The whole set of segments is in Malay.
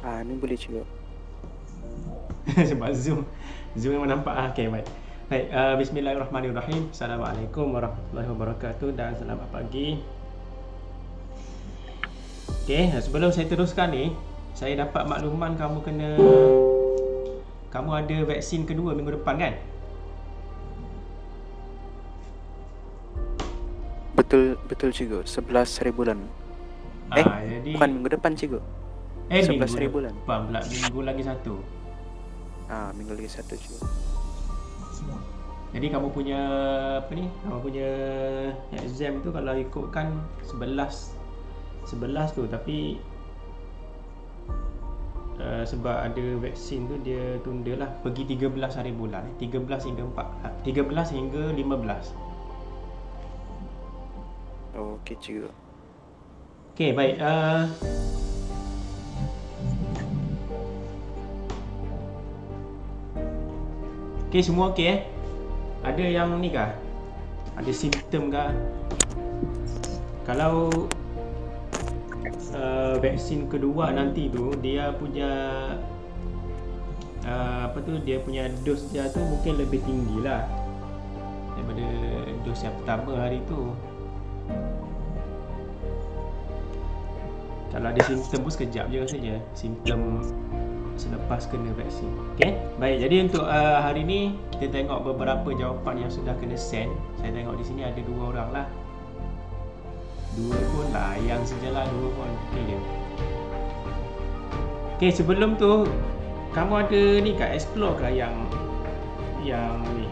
Ni boleh juga. Sebab Zoom memang nampak. Okay, baik. Baik, bismillahirrahmanirrahim. Assalamualaikum warahmatullahi wabarakatuh dan selamat pagi. Okay, sebelum saya teruskan ni, saya dapat makluman kamu ada vaksin kedua minggu depan kan? Betul cikgu, 11 hari bulan. Jadi bukan minggu depan cikgu. 11 hari bulan. Pula minggu lagi satu. Minggu lagi satu cikgu. Jadi kamu punya kamu punya exam tu kalau ikutkan 11 tu, tapi sebab ada vaksin tu dia tundalah pergi 13 hari bulan, 13 hingga 15. Okey cikgu. Okey, baik. Okey, semua okey Ada yang ni kah? Ada simptom kah? Kalau vaksin kedua nanti tu dia punya dia punya dos dia tu mungkin lebih tinggi lah daripada dos yang pertama hari tu. Kalau ada simptom pun sekejap je saja, simptom selepas kena vaksin. Okey, baik. Jadi untuk hari ni kita tengok beberapa jawapan yang sudah kena send. Saya tengok di sini ada 2 orang lah. 2 pun layang sajalah, 2 pun okey je. Okey, sebelum tu kamu ada ni kat explore ke yang ni?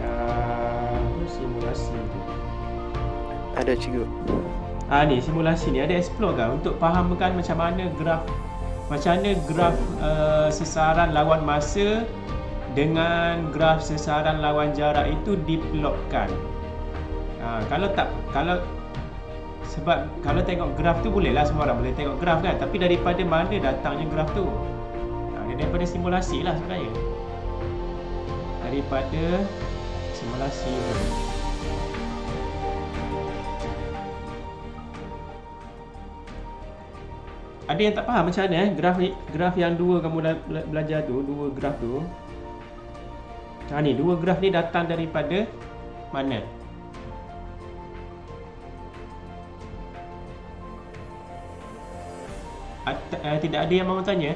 Yang simulasi tu. Ada cikgu. Ni simulasi ni ada explore ke untuk fahamkan macam mana graf sesaran lawan masa dengan graf sesaran lawan jarak itu diplotkan. Sebab kalau tengok graf tu bolehlah, semua orang boleh tengok graf kan, tapi daripada mana datangnya graf tu? Daripada simulasi lah sebenarnya. Daripada simulasi tu. Ada yang tak faham macam mana graf yang 2 kamu belajar tu, 2 graf tu. Ni 2 graf ni datang daripada mana? Tidak ada yang mahu tanya?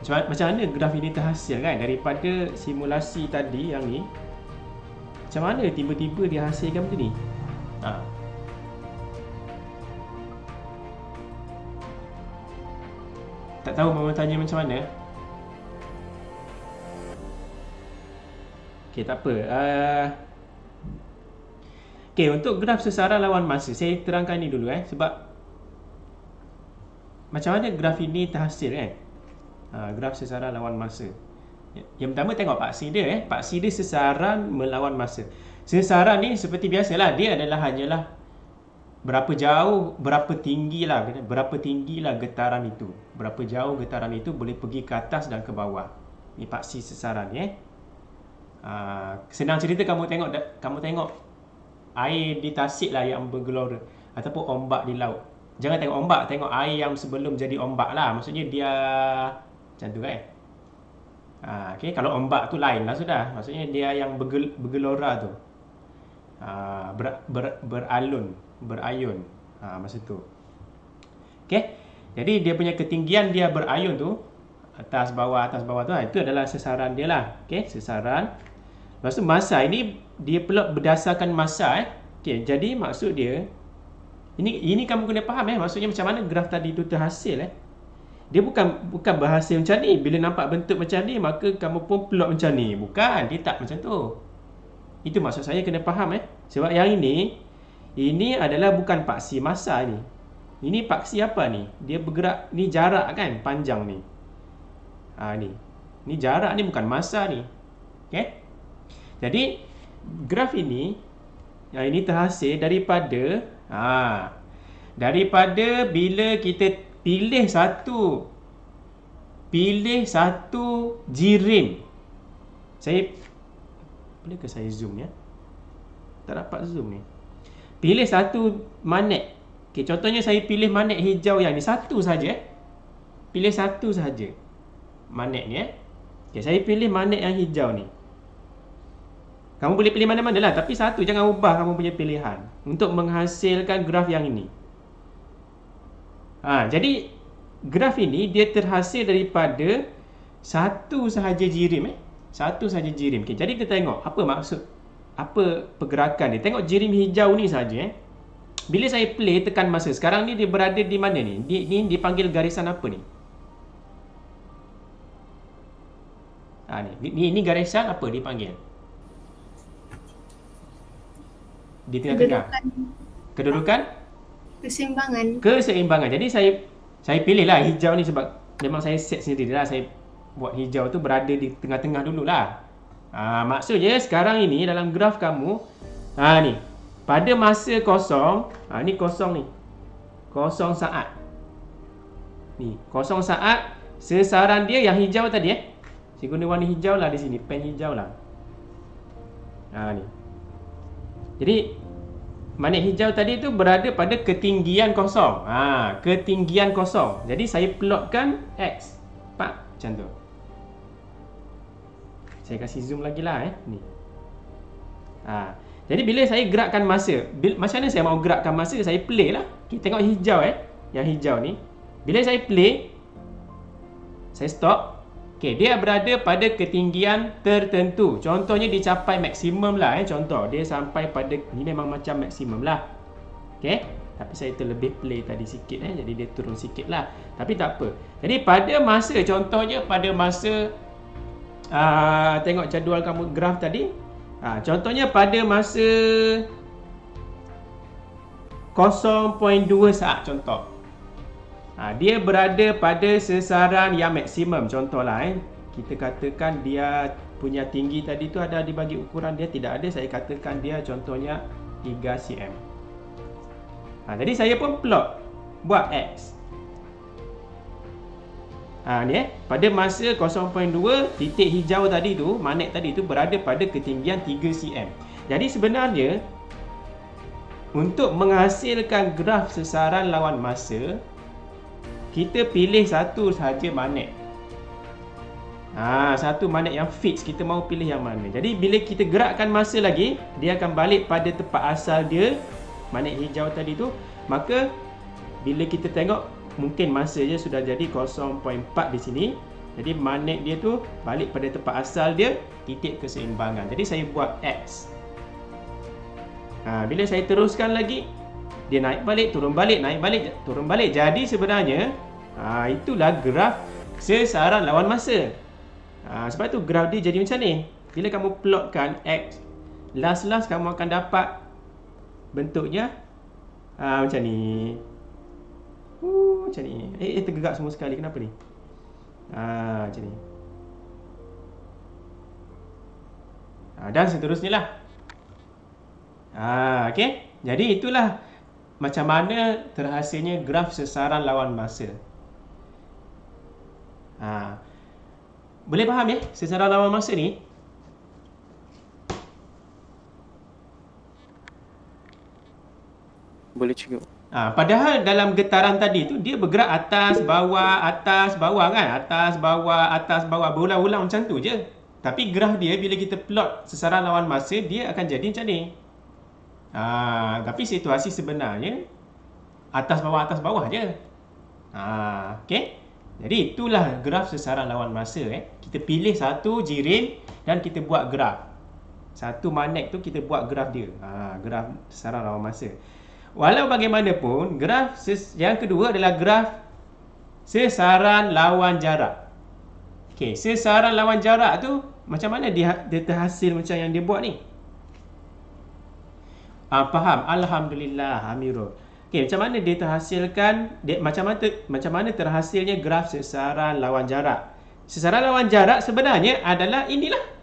Macam mana graf ini terhasil kan? Daripada simulasi tadi yang ni, macam mana tiba-tiba dia hasilkan macam ni? Tak tahu mahu tanya macam mana? Okey, tak apa. Okey, untuk graf sesaran lawan masa, saya terangkan ni dulu sebab macam mana graf ini terhasil kan? Graf sesaran lawan masa. Yang pertama tengok paksi dia paksi dia sesaran melawan masa. Sesaran ni seperti biasalah, dia adalah hanyalah berapa tinggilah getaran itu. Berapa jauh getaran itu boleh pergi ke atas dan ke bawah. Ni paksi sesaran senang cerita, kamu tengok air di tasik lah yang bergelora ataupun ombak di laut. Jangan tengok ombak, tengok air yang sebelum jadi ombak lah. Maksudnya dia macam tu kan. Okay, kalau ombak tu lain lah sudah. Maksudnya dia yang bergelora tu, berayun masa tu. Okay, jadi dia punya ketinggian dia berayun tu, atas bawah tu itu adalah sesaran dia lah. Okay, sesaran. Lepas tu masa ini dia plot berdasarkan masa Okay, jadi maksud dia ini kamu kena faham maksudnya macam mana graf tadi tu terhasil Dia bukan berhasil macam ni. Bila nampak bentuk macam ni maka kamu pun plot macam ni. Bukan, dia tak macam tu. Itu maksud saya kena faham Sebab yang ini adalah bukan paksi masa ni. Ini paksi apa ni? Dia bergerak, ni jarak kan, panjang ni. Ni jarak ni, bukan masa ni. Okay? Jadi graf ini terhasil daripada bila kita pilih satu jirim. Boleh ke saya zoom Tak dapat zoom ni. Pilih satu magnet. Okey, contohnya saya pilih magnet hijau yang ni satu saja. Pilih satu saja magnet ni Okey, saya pilih magnet yang hijau ni. Kamu boleh pilih mana-mana lah, tapi satu, jangan ubah kamu punya pilihan untuk menghasilkan graf yang ini. Jadi graf ini dia terhasil daripada satu sahaja jirim Satu sahaja jirim. Okey, jadi kita tengok apa maksud, apa pergerakan dia. Tengok jirim hijau ni saja Bila saya play tekan masa, sekarang ni dia berada di mana ni? Ni dipanggil garisan apa ni? Ni garisan apa dipanggil? Di tengah-tengah. Kedudukan? Keseimbangan. Jadi saya pilihlah hijau ni sebab memang saya set sendiri lah. Saya buat hijau tu berada di tengah-tengah dululah. Maksudnya sekarang ini dalam graf kamu, ni pada masa kosong, ni kosong ni. Kosong saat. Ni kosong saat, sesaran dia yang hijau tadi Saya guna warna hijau lah di sini, pen hijau lah. Ni. Jadi magnet hijau tadi tu berada pada ketinggian kosong. Ketinggian kosong. Jadi saya plotkan X. Macam tu. Saya kasih zoom lagi lah ni. Jadi bila saya gerakkan masa, macam mana saya mau gerakkan masa? Saya play lah. Kita tengok hijau yang hijau ni. Bila saya play, saya stop. Okey, dia berada pada ketinggian tertentu. Contohnya dicapai maksimum lah contoh. Dia sampai pada ni memang macam maksimum lah. Okey, tapi saya terlebih play tadi sikit jadi dia turun sikit lah. Tapi tak apa. Jadi pada masa, contohnya pada masa tengok jadual kamu graf tadi. Contohnya pada masa 0.2 saat contoh. Dia berada pada sesaran yang maksimum. Contohlah kita katakan dia punya tinggi tadi tu ada dibagi ukuran dia tidak ada. Saya katakan dia contohnya 3 cm. Jadi saya pun plot, buat X. Ni pada masa 0.2 titik hijau tadi tu, magnet tadi tu berada pada ketinggian 3 cm. Jadi sebenarnya untuk menghasilkan graf sesaran lawan masa, kita pilih satu sahaja magnet. Satu magnet yang fix, kita mau pilih yang mana. Jadi bila kita gerakkan masa lagi, dia akan balik pada tempat asal dia, magnet hijau tadi tu. Maka bila kita tengok, mungkin masa je sudah jadi 0.4 di sini. Jadi magnet dia tu balik pada tempat asal dia, titik keseimbangan. Jadi saya buat X. Bila saya teruskan lagi, dia naik balik, turun balik, naik balik, turun balik. Jadi sebenarnya itulah graf sesaran lawan masa. Sebab tu graf dia jadi macam ni. Bila kamu plotkan X, last kamu akan dapat bentuknya macam ni. Macam ni. Tergegak semua sekali. Kenapa ni? Macam ni. Dan seterusnya lah. Okay. Jadi itulah macam mana terhasilnya graf sesaran lawan masa. Boleh faham sesaran lawan masa ni? Boleh cikgu. Padahal dalam getaran tadi tu dia bergerak atas bawah kan, atas bawah berulang-ulang macam tu je. Tapi graf dia bila kita plot sesaran lawan masa, dia akan jadi macam ni. Tapi situasi sebenarnya atas bawah je. Okey. Jadi itulah graf sesaran lawan masa. Kita pilih satu jirim dan kita buat graf. Satu magnet tu kita buat graf dia. Graf sesaran lawan masa. Walau bagaimanapun, graf yang kedua adalah graf sesaran lawan jarak. Okey, sesaran lawan jarak tu macam mana dia terhasil macam yang dia buat ni? Faham? Alhamdulillah, Amirul. Okey, macam mana dia terhasilkan, macam mana terhasilnya graf sesaran lawan jarak? Sesaran lawan jarak sebenarnya adalah inilah.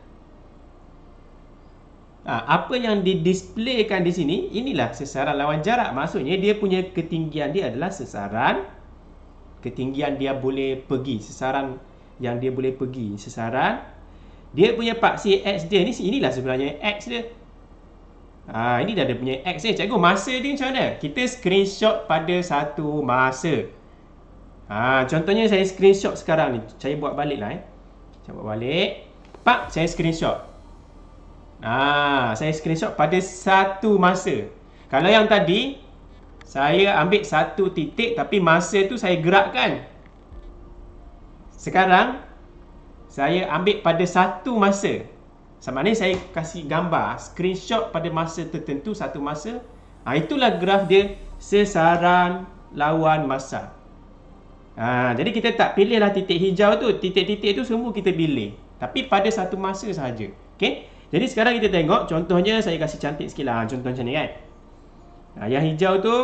Apa yang didisplaykan di sini, inilah sesaran lawan jarak. Maksudnya dia punya ketinggian dia adalah sesaran. Ketinggian dia boleh pergi, sesaran yang dia boleh pergi, sesaran. Dia punya paksi X dia ni, inilah sebenarnya X dia. Ini dah ada punya X ni. Cikgu, masa dia macam mana? Kita screenshot pada satu masa. Contohnya saya screenshot sekarang ni. Saya buat balik lah. Saya buat balik. Pak, saya screenshot. Saya screenshot pada satu masa. Kalau yang tadi, saya ambil satu titik tapi masa tu saya gerakkan. Sekarang, saya ambil pada satu masa. Sama ni saya kasih gambar screenshot pada masa tertentu, satu masa. Itulah graf dia sesaran lawan masa. Jadi kita tak pilihlah titik hijau tu. Titik-titik tu semua kita pilih. Tapi pada satu masa sahaja. Okay? Jadi sekarang kita tengok. Contohnya saya kasih cantik sikit lah. Contoh macam ni kan. Yang hijau tu.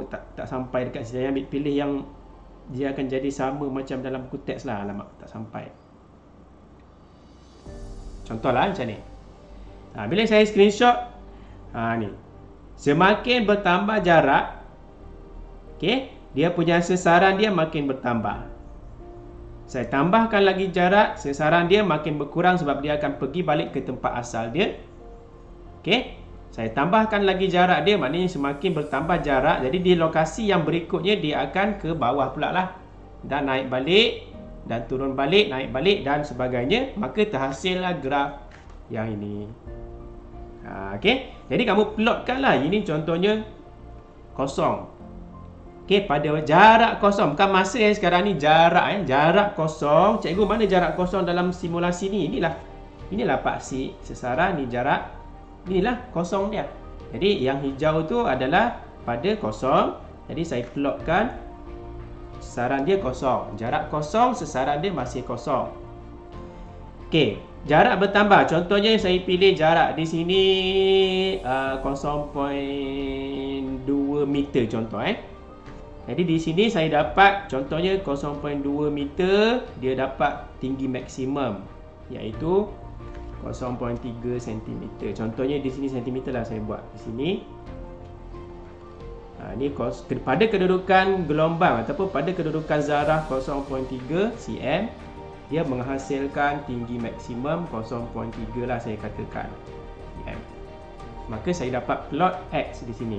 Tak sampai dekat sini. Saya ambil pilih yang dia akan jadi sama macam dalam buku teks lah. Alamak, tak sampai. Contohlah macam ni. Bila saya screenshot, ni. Semakin bertambah jarak, okay, dia punya sesaran dia makin bertambah. Saya tambahkan lagi jarak, sesaran dia makin berkurang sebab dia akan pergi balik ke tempat asal dia. Okay. Saya tambahkan lagi jarak dia, maknanya semakin bertambah jarak. Jadi di lokasi yang berikutnya dia akan ke bawah pula lah. Dan naik balik. Dan turun balik, naik balik dan sebagainya. Maka terhasillah graf yang ini. Okay. Jadi kamu plotkan lah. Ini contohnya kosong. Okay. Pada jarak kosong. Bukan masa yang sekarang ni, jarak. Jarak kosong. Cikgu, mana jarak kosong dalam simulasi ni? Inilah paksi sesaran. Ni jarak. Inilah kosong dia. Jadi yang hijau tu adalah pada kosong. Jadi saya plotkan. Sesaran dia kosong. Jarak kosong, sesaran dia masih kosong. Okey, jarak bertambah. Contohnya saya pilih jarak di sini 0.2 meter contoh Jadi di sini saya dapat contohnya 0.2 meter, dia dapat tinggi maksimum iaitu 0.3 cm. Contohnya di sini cm lah saya buat di sini. Ini pada kedudukan gelombang ataupun pada kedudukan zarah 0.3 cm, dia menghasilkan tinggi maksimum 0.3 lah saya katakan cm. Maka saya dapat plot X di sini.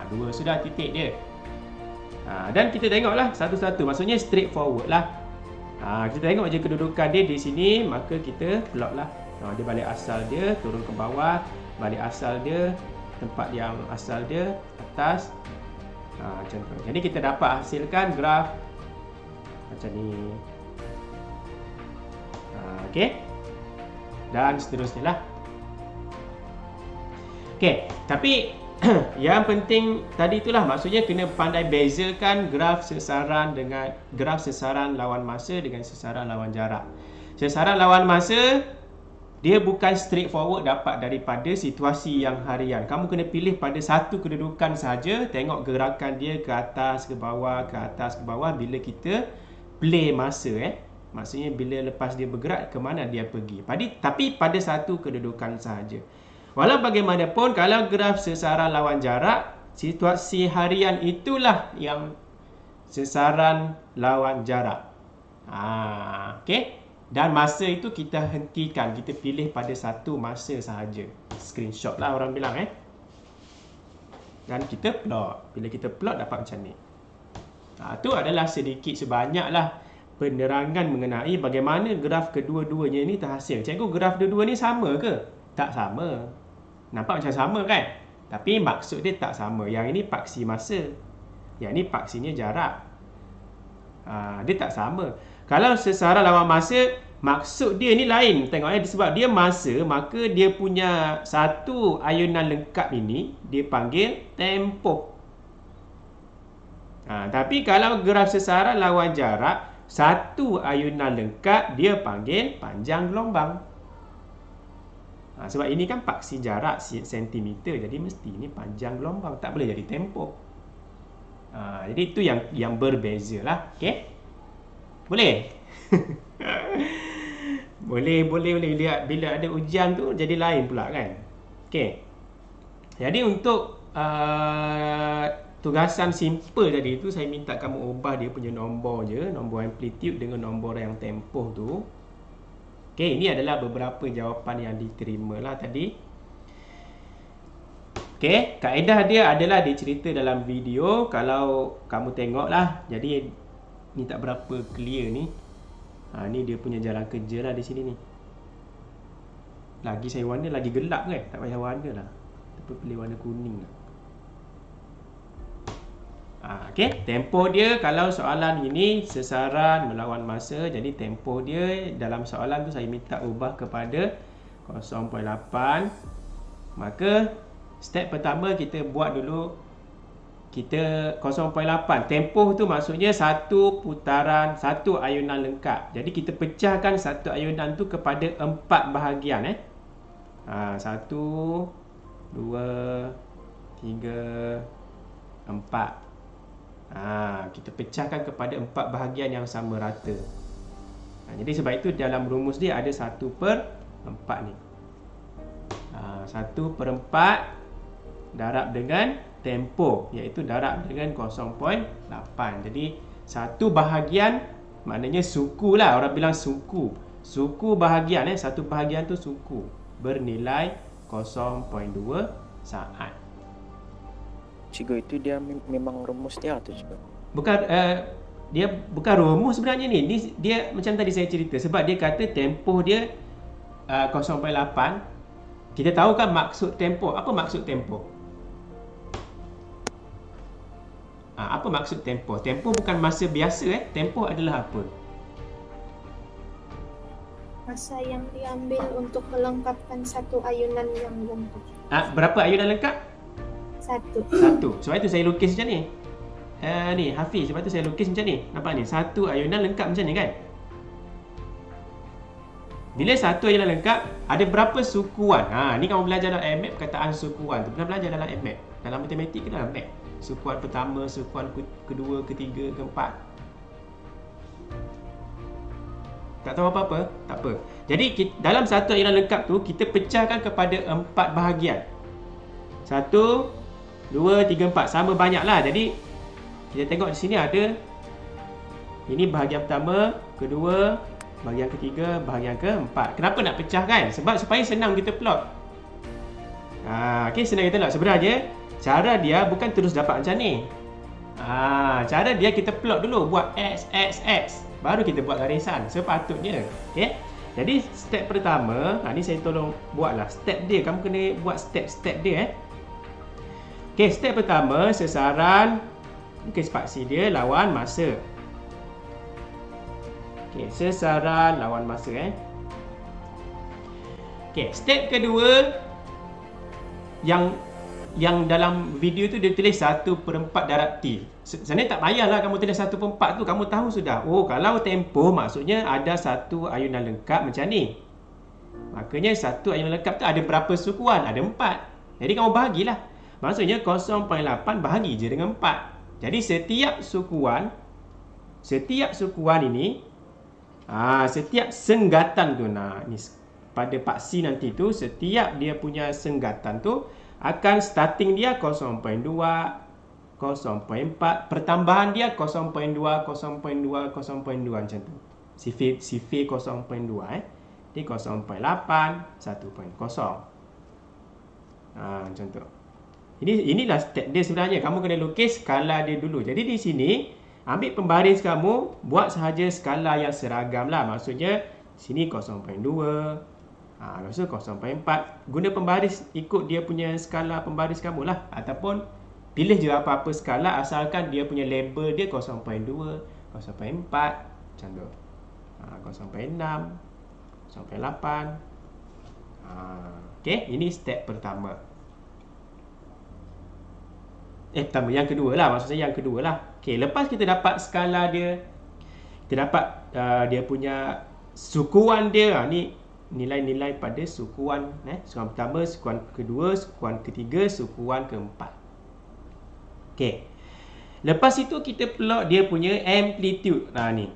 Dua sudah titik dia. Dan kita tengoklah satu-satu, maksudnya straightforward lah. Kita tengok je kedudukan dia di sini, maka kita plot lah. Dia balik asal dia, turun ke bawah, balik asal dia, tempat yang asal dia, atas. Contoh. Jadi kita dapat hasilkan graf macam ni. Okey. Dan seterusnya lah. Okey, tapi yang penting tadi itulah, maksudnya kena pandai bezakan graf sesaran dengan graf sesaran lawan masa dengan sesaran lawan jarak. Sesaran lawan masa dia bukan straightforward dapat daripada situasi yang harian. Kamu kena pilih pada satu kedudukan saja, tengok gerakan dia ke atas, ke bawah, ke atas, ke bawah bila kita play masa. Maksudnya bila lepas dia bergerak, ke mana dia pergi. Tapi pada satu kedudukan sahaja. Walau bagaimanapun, kalau graf sesaran lawan jarak, situasi harian itulah yang sesaran lawan jarak. Okey. Dan masa itu kita hentikan, kita pilih pada satu masa sahaja. Screenshot lah orang bilang Dan kita plot. Bila kita plot dapat macam ni. Itu adalah sedikit sebanyaklah penerangan mengenai bagaimana graf kedua-duanya ni terhasil. Cikgu, graf kedua-dua ni sama ke? Tak sama. Nampak macam sama kan? Tapi maksud dia tak sama. Yang ini paksi masa. Yang ini paksinya jarak. Dia tak sama. Kalau sesaran lawan masa, maksud dia ni lain. Tengok sebab dia masa, maka dia punya satu ayunan lengkap ini dia panggil tempoh. Tapi kalau graf sesaran lawan jarak, satu ayunan lengkap dia panggil panjang gelombang. Sebab ini kan paksi jarak sentimeter, jadi mesti ini panjang gelombang, tak boleh jadi tempoh. Jadi itu yang berbeza lah. Okay? Boleh? boleh lihat bila ada ujian tu jadi lain pula kan. Okey. Jadi untuk tugasan simple tadi tu saya minta kamu ubah dia punya nombor je, nombor amplitude dengan nombor yang tempoh tu. Okey, ini adalah beberapa jawapan yang diterima lah tadi. Okey, kaedah dia adalah dicerita dalam video. Kalau kamu tengok lah. Jadi ni tak berapa clear ni. Ni dia punya jalan kerja lah di sini ni. Lagi saya warna lagi gelap kan? Tak payah warna lah. Kita pilih warna kuning lah. Okey, tempoh dia kalau soalan ini sesaran melawan masa. Jadi tempoh dia dalam soalan tu saya minta ubah kepada 0.8. Maka step pertama kita buat dulu, kita 0.8. Tempoh tu maksudnya satu putaran, satu ayunan lengkap. Jadi kita pecahkan satu ayunan tu kepada 4 bahagian. 1, 2, 3, 4. Kita pecahkan kepada 4 bahagian yang sama rata. Jadi sebab itu dalam rumus dia ada 1/4 ni. 1/4 darab dengan tempoh, iaitu darab dengan 0.8. Jadi satu bahagian maknanya suku lah. Orang bilang suku. Suku bahagian satu bahagian tu suku. Bernilai 0.2 saat. Cikgu, itu dia memang rumus dia tu cikgu? Bukan, dia bukan rumus sebenarnya ni. Dia macam tadi saya cerita. Sebab dia kata tempoh dia 0.8. Kita tahu kan maksud tempoh. Apa maksud tempoh? Apa maksud tempoh? Tempoh bukan masa biasa. Tempoh adalah apa? Masa yang diambil untuk melengkapkan satu ayunan yang lengkap. Berapa ayunan lengkap? 1. Sebab itu saya lukis macam ni. Ni Hafiz, sebab itu saya lukis macam ni. Nampak ni? Satu ayunan lengkap macam ni kan? Bila satu ayunan lengkap, ada berapa sukuan? Ni kamu belajar dalam MAP perkataan sukuan tu. Pernah belajar dalam MAP? Dalam matematik ke dalam MAP? Sukuan pertama, sukuan kedua, ketiga, keempat. Tak tahu apa-apa? Tak apa. Jadi dalam satu ayunan lengkap tu, kita pecahkan kepada 4 bahagian. 1, 2, 3, 4. Sama banyak lah. Jadi kita tengok di sini ada. Ini bahagian pertama, kedua, bahagian ketiga, bahagian keempat. Kenapa nak pecahkan? Sebab supaya senang kita plot. Okey, senang kita plot. Sebenarnya cara dia bukan terus dapat macam ni. Cara dia kita plot dulu, buat X, X, X. Baru kita buat garisan sepatutnya. Okey. Jadi step pertama, ni saya tolong buatlah step dia. Kamu kena buat step-step dia. Okey, step pertama sesaran spaksi dia lawan masa. Okey, sesaran lawan masa. Okey, step kedua yang dalam video tu dia tulis 1/4 darab T. Sebenarnya tak payahlah kamu tulis 1/4 tu, kamu tahu sudah. Kalau tempoh maksudnya ada satu ayunan lengkap macam ni. Makanya satu ayunan lengkap tu ada berapa sukuan? Ada 4. Jadi kamu bahagilah. Maksudnya 0.8 bahagi je dengan 4. Jadi setiap sukuan ini, setiap senggatan tu, ni pada paksi nanti tu, setiap dia punya senggatan tu akan starting dia 0.2, 0.4, pertambahan dia 0.2, 0.2, 0.2 macam tu. Sifir 0.2 Dia 0.8, 1.0. Macam tu. Inilah step dia sebenarnya. Kamu kena lukis skala dia dulu. Jadi di sini ambil pembaris kamu, buat sahaja skala yang seragam lah. Maksudnya sini 0.2, lepas tu 0.4. Guna pembaris ikut dia punya skala pembaris kamu lah. Ataupun pilih je apa-apa skala asalkan dia punya label dia 0.2, 0.4 macam tu. 0.6, 0.8. Okay, ini step pertama. Pertama, yang kedua lah. Maksud saya yang kedua lah. Okay, lepas kita dapat skala dia, kita dapat dia punya sukuan dia. Ni nilai-nilai pada sukuan. Sukuan pertama, sukuan kedua, sukuan ketiga, sukuan keempat. Okay. Lepas itu kita plot dia punya amplitude. Ni.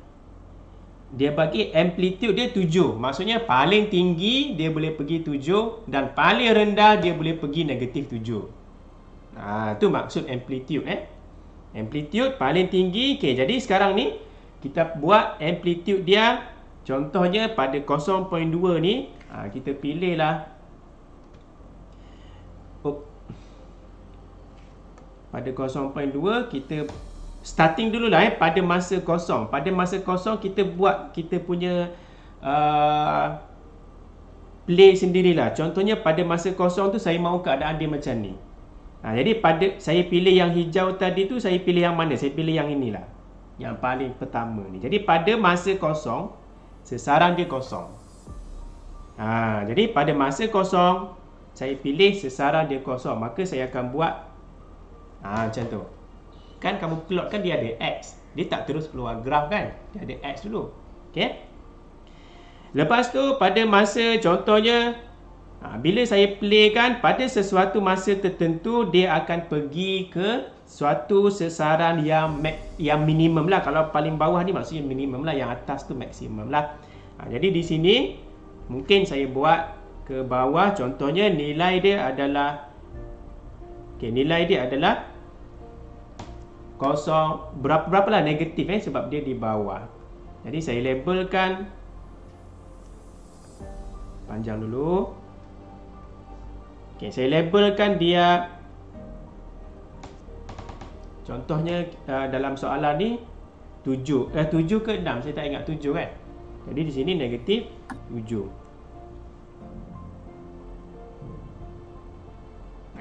Dia bagi amplitude dia 7. Maksudnya paling tinggi dia boleh pergi 7 dan paling rendah dia boleh pergi negatif 7. Itu maksud amplitude. Amplitude paling tinggi. Okay, jadi sekarang ni kita buat amplitude dia. Contohnya pada 0.2 ni, kita pilih lah. pada 0.2 kita starting dululah pada masa kosong. Pada masa kosong kita buat kita punya play sendirilah. Contohnya pada masa kosong tu saya mahu keadaan dia macam ni. Jadi pada saya pilih yang hijau tadi tu, saya pilih yang mana? Saya pilih yang inilah. Yang paling pertama ni. Jadi pada masa kosong, sesaran dia kosong. Jadi pada masa kosong, saya pilih sesaran dia kosong. Maka saya akan buat macam tu. Kan kamu plot kan dia ada X. Dia tak terus keluar graf kan. Dia ada X dulu. Okay. Lepas tu pada masa contohnya, bila saya play kan, pada sesuatu masa tertentu, dia akan pergi ke suatu sesaran yang minimum lah. Kalau paling bawah ni maksudnya minimum lah. Yang atas tu maksimum lah. Jadi di sini, mungkin saya buat ke bawah. Contohnya nilai dia adalah nilai dia adalah kosong, berapa lah negatif sebab dia di bawah. Jadi saya labelkan panjang dulu. Saya labelkan dia, contohnya dalam soalan ni 7 ke 6, saya tak ingat 7 kan. Jadi di sini negatif 7.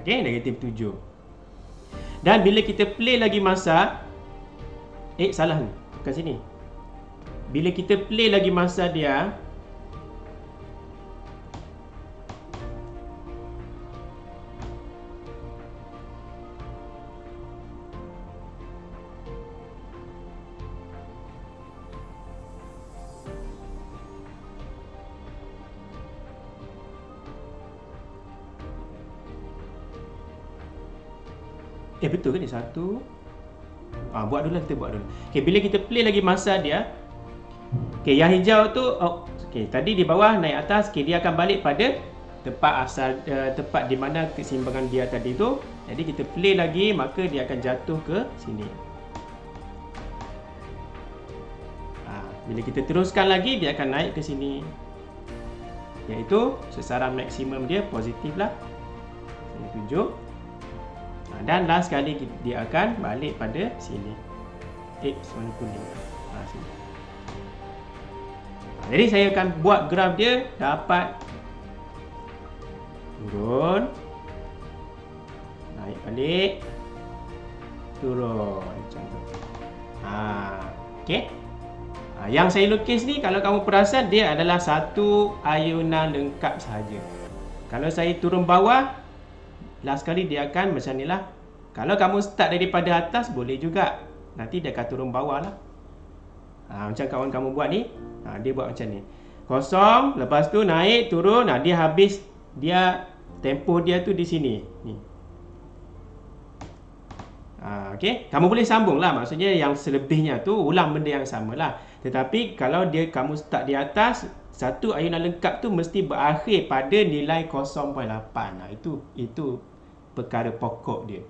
Negatif 7. Dan bila kita play lagi masa, salah ni, bukan sini. Bila kita play lagi masa dia, betul ke ni? Satu. Buat dulu lah, kita buat dulu. Bila kita play lagi masa dia, yang hijau tu, tadi di bawah naik atas, dia akan balik pada tempat asal, tempat di mana keseimbangan dia tadi tu. Jadi kita play lagi, maka dia akan jatuh ke sini. Bila kita teruskan lagi, dia akan naik ke sini. Iaitu sesaran maksimum dia positif lah. Saya tunjuk. Dan last sekali dia akan balik pada sini. Warna kuning. Sini. Jadi saya akan buat graf dia dapat turun, naik balik, turun macam tu. Okey. Yang saya lukis ni kalau kamu perasan dia adalah satu ayunan lengkap sahaja. Kalau saya turun bawah, last kali dia akan macam ni lah. Kalau kamu start daripada atas, boleh juga. Nanti dia akan turun bawah lah. Macam kawan kamu buat ni. Dia buat macam ni. Kosong, lepas tu naik, turun. Dia habis, tempoh dia tu di sini. Ni. Okay. Kamu boleh sambung lah. Maksudnya yang selebihnya tu, ulang benda yang sama lah. Tetapi kalau kamu start di atas, satu ayunan lengkap tu mesti berakhir pada nilai 0.8. Itu perkara pokok dia.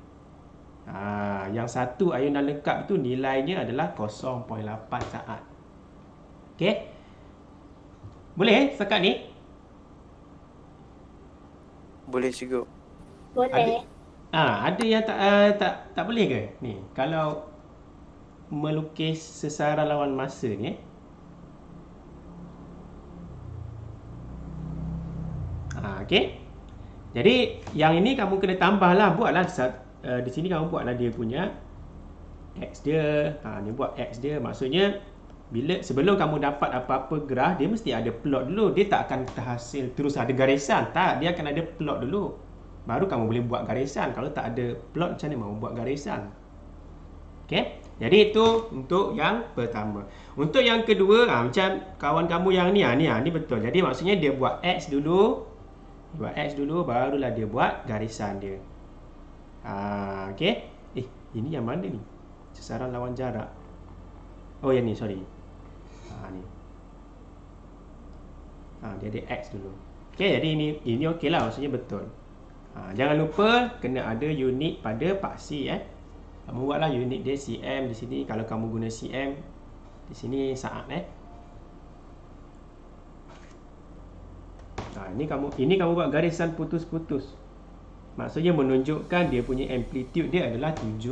Yang satu ayunan lengkap tu nilainya adalah 0.8 saat. Okey. Boleh setakat ni? Boleh juga. Boleh. Ada yang tak boleh ke? Ni, kalau melukis sesaran lawan masa ni. Okey. Jadi yang ini kamu kena tambahlah, buatlah di sini kamu buatlah dia punya X dia. Ni buat X dia. Maksudnya sebelum kamu dapat apa-apa graf, dia mesti ada plot dulu. Dia tak akan terhasil terus ada garisan. Tak, dia akan ada plot dulu. Baru kamu boleh buat garisan. Kalau tak ada plot, macam mana mahu buat garisan? Okey. Jadi itu untuk yang pertama. Untuk yang kedua, macam kawan kamu yang ni, ni betul. Jadi maksudnya dia buat X dulu. Buat X dulu, barulah dia buat garisan dia. Okey. Ini yang mana ni? Sesaran lawan jarak. Yang ni, sorry. Ni. Dia ada X dulu. Okey, jadi ini okey lah, maksudnya betul. Jangan lupa kena ada unit pada paksi. Kamu buatlah unit dia cm di sini. Kalau kamu guna cm, di sini saat. Ini kamu buat garisan putus-putus. Maksudnya menunjukkan dia punya amplitude dia adalah 7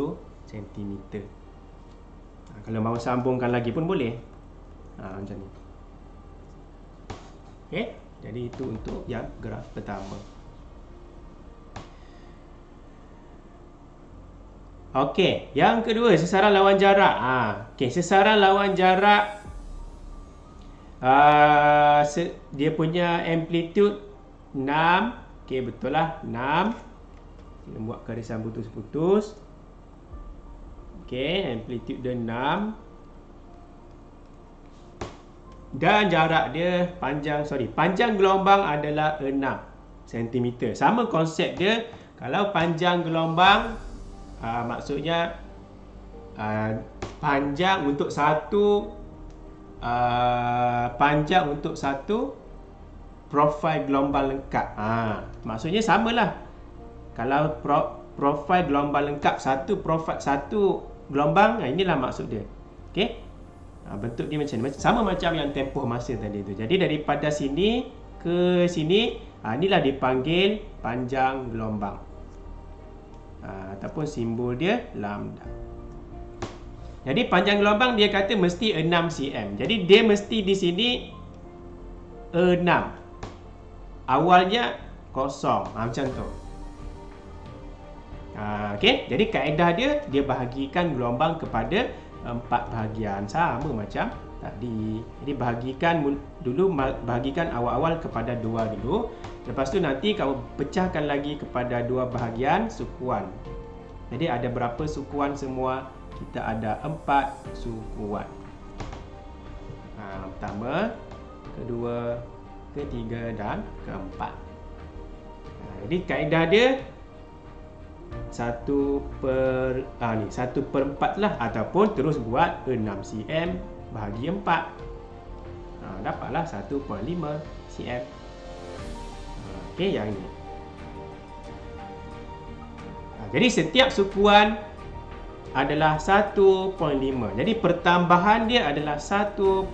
cm. Kalau mahu sambungkan lagi pun boleh. Macam ni. Okey, jadi itu untuk yang graf pertama. Okey, yang kedua sesaran lawan jarak. Okey, sesaran lawan jarak dia punya amplitude 6. Okey, betul lah 6. Kita buat garisan putus-putus. Okey, amplitude dia 6. Dan jarak dia panjang gelombang adalah 6 cm. Sama konsep dia. Kalau panjang gelombang maksudnya panjang untuk satu profil gelombang lengkap. Maksudnya samalah. Kalau profil gelombang lengkap satu gelombang, inilah maksud dia. Okey. Bentuk dia macam ni, sama macam yang tempoh masa tadi tu. Jadi daripada sini ke sini, inilah dipanggil panjang gelombang. Ataupun simbol dia lambda. Jadi panjang gelombang dia kata mesti 6 cm. Jadi dia mesti di sini 6. Awalnya kosong. Macam tu. Okey, jadi kaedah dia bahagikan gelombang kepada 4 bahagian, sama macam tadi. Jadi bahagikan awal-awal kepada 2 dulu. Lepas tu nanti kamu pecahkan lagi kepada 2 bahagian sukuan. Jadi ada berapa sukuan semua? Kita ada 4 sukuan. Pertama, kedua, ketiga dan keempat. Jadi kaedah dia 1/4 lah, ataupun terus buat 6 cm bahagi 4. Dapatlah 1.5 cm. Okey, yang ini. Jadi setiap sukuan adalah 1.5. Jadi pertambahan dia adalah 1.5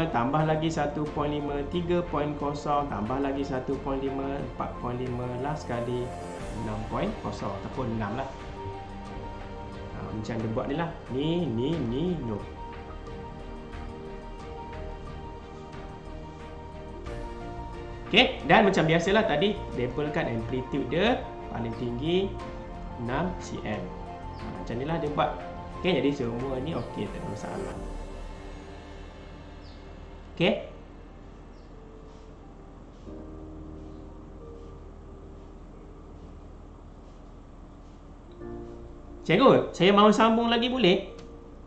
tambah lagi 1.5, 3.0 tambah lagi 1.5, 4.5, last sekali 6.0 ataupun 6 lah. Macam dia buat ni lah. Ni, no. Okey, dan macam biasalah tadi labelkan amplitude dia paling tinggi 6 cm. Macam ni lah dia buat. Okey, jadi semua ni okey, tak ada masalah. Okey. Cikgu, saya mahu sambung lagi boleh?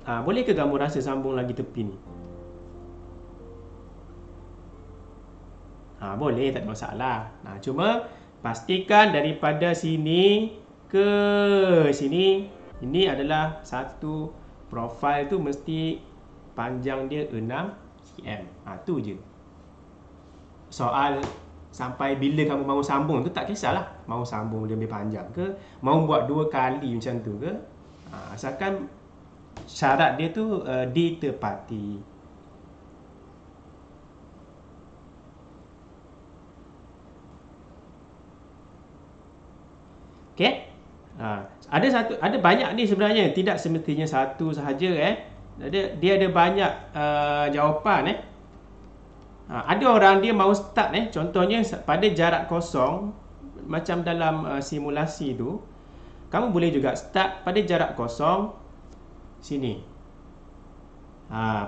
Boleh ke kamu rasa sambung lagi tepi ni? Boleh, tak ada masalah. Cuma pastikan daripada sini ke sini, ini adalah satu profil tu mesti panjang dia 6 cm. Tu je. Soal sampai bila kamu mahu sambung tu tak kisahlah. Mahu sambung dia lebih panjang ke, mahu buat 2 kali macam tu ke, asalkan syarat dia tu ditepati. Okey. Ada banyak ni sebenarnya, tidak semestinya satu sahaja Dia ada banyak jawapan Ada orang dia mahu start contohnya pada jarak kosong, macam dalam simulasi tu, kamu boleh juga start pada jarak kosong sini.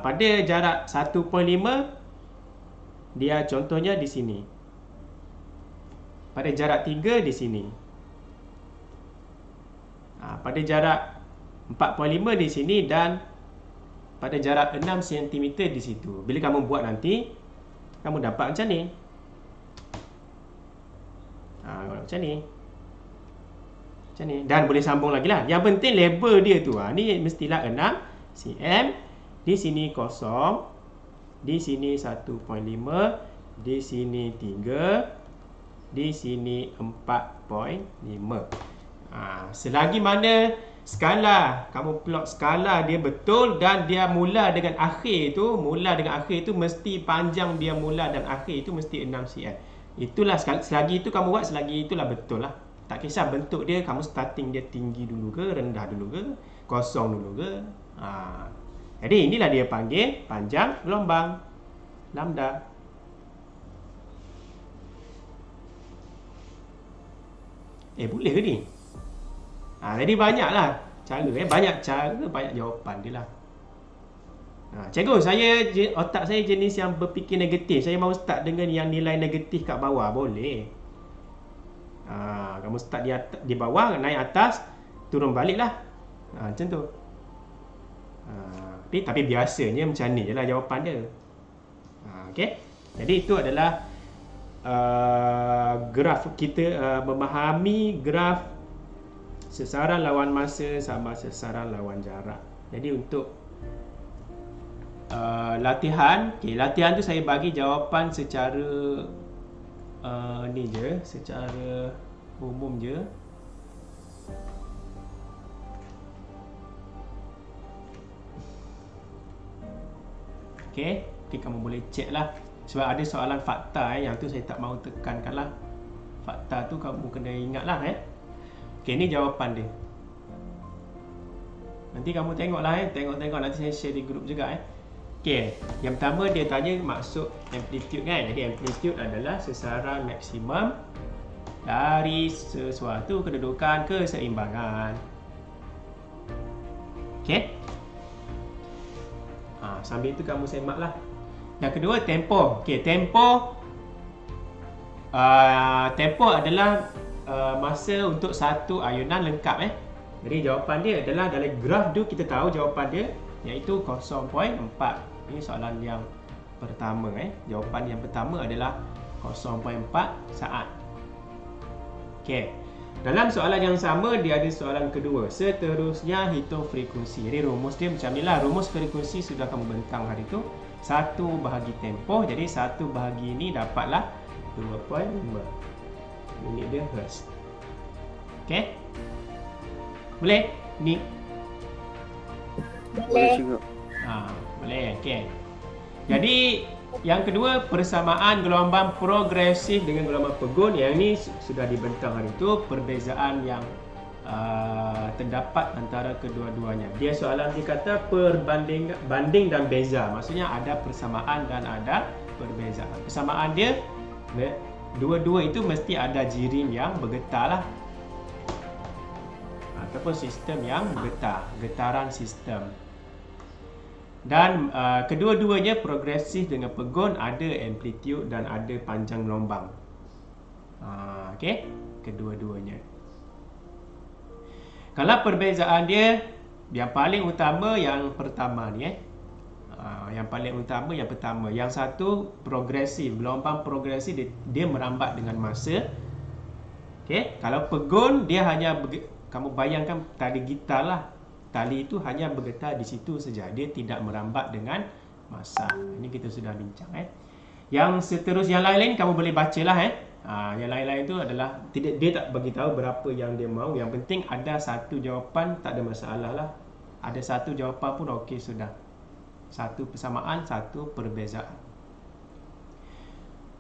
Pada jarak 1.5 dia contohnya di sini. Pada jarak 3 di sini. Pada jarak 4.5 di sini, dan pada jarak 6 cm di situ. Bila kamu buat nanti, kamu dapat macam ni. Macam ni. Macam ni. Dan boleh sambung lagi lah. Yang penting label dia tu. Ni mestilah 6 cm. Di sini kosong. Di sini 1.5. Di sini 3. Di sini 4.5. Selagi mana skala, kamu plot skala dia betul dan dia mula dengan akhir tu, mesti panjang dia mula dan akhir tu mesti 6 cm. Itulah selagi itu kamu buat, selagi itulah betul lah. Tak kisah bentuk dia, kamu starting dia tinggi dulu ke, rendah dulu ke, kosong dulu ke. Jadi inilah dia panggil panjang gelombang, lambda. Boleh ke ni? Jadi banyaklah cara, banyak cara, banyak jawapan dia lah. Cikgu, otak saya jenis yang berfikir negatif. Saya mahu start dengan yang nilai negatif kat bawah. Boleh. Kamu start di bawah, naik atas, turun balik lah. Macam tu. Tapi biasanya macam ni je lah jawapan dia. Okay. Jadi itu adalah graf kita, memahami graf sesaran lawan masa sama sesaran lawan jarak. Jadi untuk latihan, latihan tu saya bagi jawapan secara ni je, secara umum je. Okay, kamu boleh check lah. Sebab ada soalan fakta yang tu saya tak mahu tekankan lah. Fakta tu kamu kena ingat lah. Okay, ni jawapan dia. Nanti kamu tengok lah. Tengok nanti saya share di grup juga. Okay, yang pertama dia tanya maksud amplitude kan. Jadi amplitude adalah sesaran maksimum dari sesuatu kedudukan keseimbangan. Okay. Sambil itu kamu semak lah. Yang kedua, tempo. Okay, tempo adalah masa untuk satu ayunan lengkap. Jadi jawapan dia adalah dalam graf tu kita tahu jawapan dia, iaitu 0.4. Ini soalan yang pertama. Jawapan yang pertama adalah 0.4 saat. Okay. Dalam soalan yang sama, dia ada soalan kedua. Seterusnya hitung frekuensi. Jadi rumus dia macam ni lah. Rumus frekuensi sudah kamu bentang hari tu. 1 bahagi tempoh. Jadi 1 bahagi ini dapatlah 2.5. Minit dia hertz. Okay. Boleh? Ni. Boleh. Boleh. Okay. Jadi yang kedua, persamaan gelombang progresif dengan gelombang pegun. Yang ini sudah dibentang hari itu. Perbezaan yang terdapat antara kedua-duanya. Dia soalan dia kata banding dan beza. Maksudnya ada persamaan dan ada perbezaan. Persamaan dia, dua-dua itu mesti ada jirim yang bergetar lah. Ataupun sistem yang bergetar. Getaran sistem. Dan kedua-duanya progresif dengan pegun, ada amplitude dan ada panjang gelombang. Okey, kedua-duanya. Kalau perbezaan dia, yang paling utama yang pertama ni. Yang paling utama yang pertama. Yang satu progresif, gelombang progresif dia merambat dengan masa. Okey, kalau pegun dia hanya kamu bayangkan tali gitar lah. Tali itu hanya bergetar di situ saja. Dia tidak merambat dengan masa. Ini kita sudah bincang. Yang seterusnya, yang lain-lain kamu boleh bacalah. Yang lain-lain itu adalah dia tak bagi tahu berapa yang dia mahu. Yang penting ada satu jawapan, tak ada masalah lah. Ada satu jawapan pun okey sudah. Satu persamaan, satu perbezaan.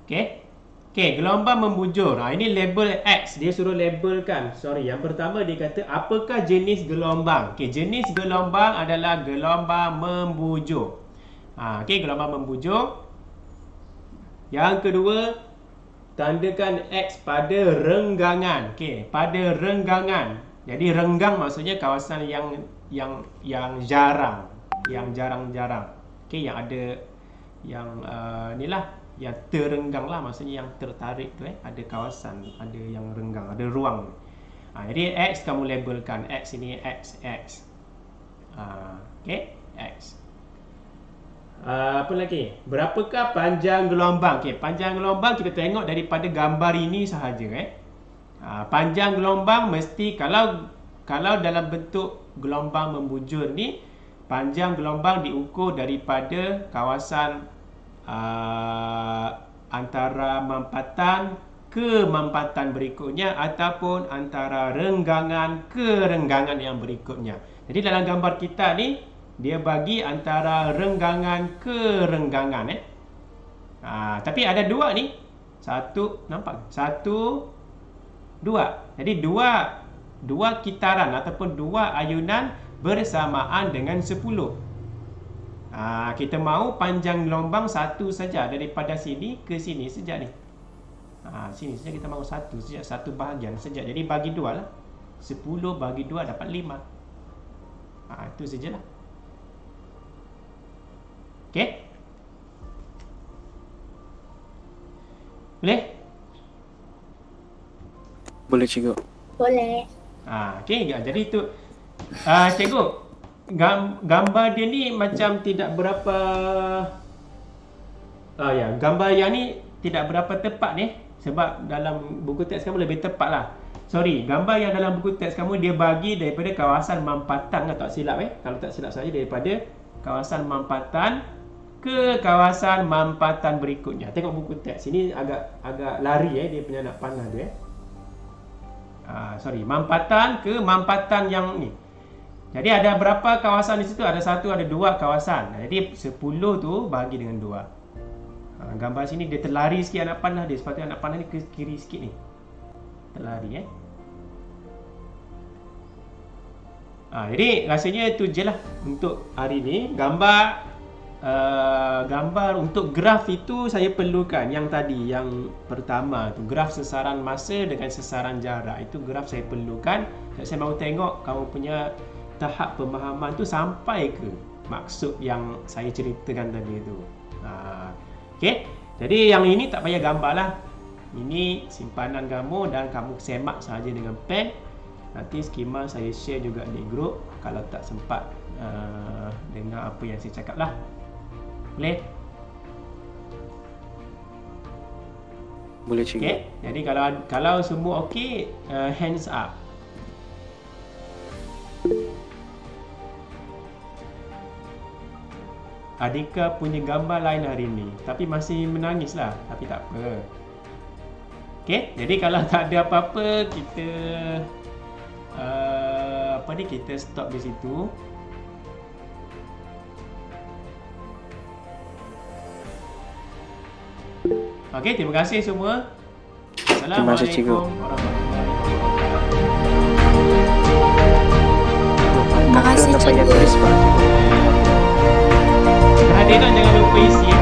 Okey. Okey, gelombang membujur. Ini label X. Dia suruh labelkan. Yang pertama dia kata, apakah jenis gelombang? Okey, jenis gelombang adalah gelombang membujur. Okey, gelombang membujur. Yang kedua, tandakan X pada renggangan. Okey, pada renggangan. Jadi renggang maksudnya kawasan yang jarang, yang jarang-jarang. Okey, yang ada yang inilah yang terenggang lah, maksudnya yang tertarik tu ada kawasan, ada yang renggang, ada ruang. Jadi X kamu labelkan. X ini XX. Okey, X. Apa lagi? Berapakah panjang gelombang? Okey, panjang gelombang kita tengok daripada gambar ini sahaja. Panjang gelombang mesti kalau dalam bentuk gelombang membujur ni, panjang gelombang diukur daripada kawasan antara mampatan ke mampatan berikutnya ataupun antara renggangan ke renggangan yang berikutnya. Jadi dalam gambar kita ni dia bagi antara renggangan ke renggangan. Tapi ada dua ni. Satu, nampak? Satu, dua. Jadi dua kitaran ataupun dua ayunan bersamaan dengan 10. Kita mahu panjang gelombang satu saja daripada sini ke sini saja ni. Sini saja kita mahu satu saja, satu bahagian saja. Jadi bagi 2 lah. 10 bagi 2 dapat 5. Itu sajalah. Okey? Boleh? Boleh cikgu. Boleh. Okey, jadi itu cikgu, gambar dia ni macam tidak berapa gambar yang ni tidak berapa tepat ni, sebab dalam buku teks kamu lebih tepat lah. Sorry, gambar yang dalam buku teks kamu dia bagi daripada kawasan mampatan, tak silap kalau tak silap saya, daripada kawasan mampatan ke kawasan mampatan berikutnya. Tengok buku teks ini agak lari dia punya nak panah dia. Mampatan ke mampatan yang ni. Jadi ada berapa kawasan di situ? Ada 1, ada 2 kawasan. Jadi 10 tu bahagi dengan 2. Gambar sini dia terlari sikit anak panah dia. Sepatutnya anak panah ni ke kiri sikit ni. Terlari Jadi rasanya itu je lah untuk hari ni. Gambar untuk graf itu saya perlukan yang tadi, yang pertama tu, graf sesaran masa dengan sesaran jarak. Itu graf saya perlukan. Saya mahu tengok kamu punya tahap pemahaman tu sampai ke maksud yang saya ceritakan tadi tu. Okey. Jadi yang ini tak payah gambar lah. Ini simpanan kamu dan kamu semak saja dengan pen. Nanti skema saya share juga di grup kalau tak sempat dengar apa yang saya cakap lah. Boleh? Boleh cikgu. Okay. Jadi kalau semua okey, hands up. Adika punya gambar lain hari ni, tapi masih menangis lah. Tapi tak apa. Okay. Jadi kalau tak ada apa-apa, kita kita stop di situ. Okey, terima kasih semua. Terima kasih cikgu. Terima kasih cikgu. Kehadiran jangan lupa isi